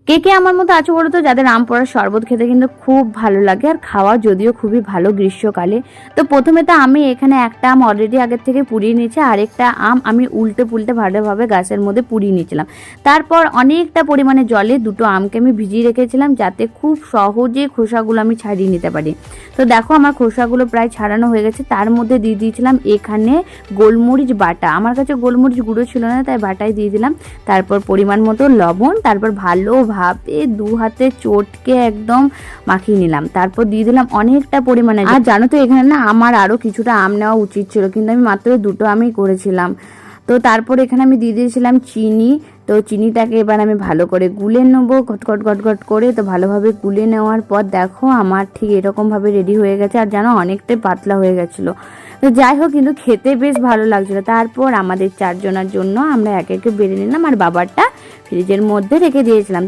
কে কে আমার মতো আছো বলো তো, যাদের আম পোড়ার শরবত খেতে কিন্তু খুব ভালো লাগে আর খাওয়া যদিও খুবই ভালো গ্রীষ্মকালে। তো প্রথমে তো আমি এখানে একটা আম অলরেডি আগের থেকে পুড়িয়ে নিয়েছি, আরেকটা আম আমি উল্টে পুল্টে ভালোভাবে গাছের মধ্যে পুড়িয়ে নিয়েছিলাম। তারপর অনেকটা পরিমাণে জলে দুটো আমকে আমি ভিজিয়ে রেখেছিলাম, যাতে খুব সহজে খোসাগুলো আমি ছাড়িয়ে নিতে পারি। তো দেখো আমার খোসাগুলো প্রায় ছাড়ানো হয়ে গেছে। তার মধ্যে দিয়ে দিয়েছিলাম এখানে গোলমরিচ বাটা, আমার কাছে গোলমরিচ গুঁড়ো ছিল না তাই বাটাই দিয়ে দিলাম। তারপর পরিমাণ মতো লবণ, তারপর ভালোভাবে দু হাতে চটকে একদম মাখিয়ে নিলাম। তারপর দিয়ে দিলাম অনেকটা পরিমাণে। আর জানো তো এখানে না আমার আরও কিছুটা আম নেওয়া উচিত ছিল, কিন্তু আমি মাত্র দুটো আমই করেছিলাম। তো তারপর এখানে আমি দিয়ে দিয়েছিলাম চিনি। তো চিনিটাকে এবার আমি ভালো করে গুলে নেবো, ঘটঘট ঘটঘট করে। তো ভালোভাবে গুলে নেওয়ার পর দেখো আমার ঠিক এরকমভাবে রেডি হয়ে গেছে, আর জানো অনেকটাই পাতলা হয়ে গেছিলো। তো যাই হোক, কিন্তু খেতে বেশ ভালো লাগছিলো। তারপর আমাদের চারজনের জন্য আমরা একে একে বেড়ে নিলাম, আর বাবারটা ফ্রিজের মধ্যে রেখে দিয়েছিলাম।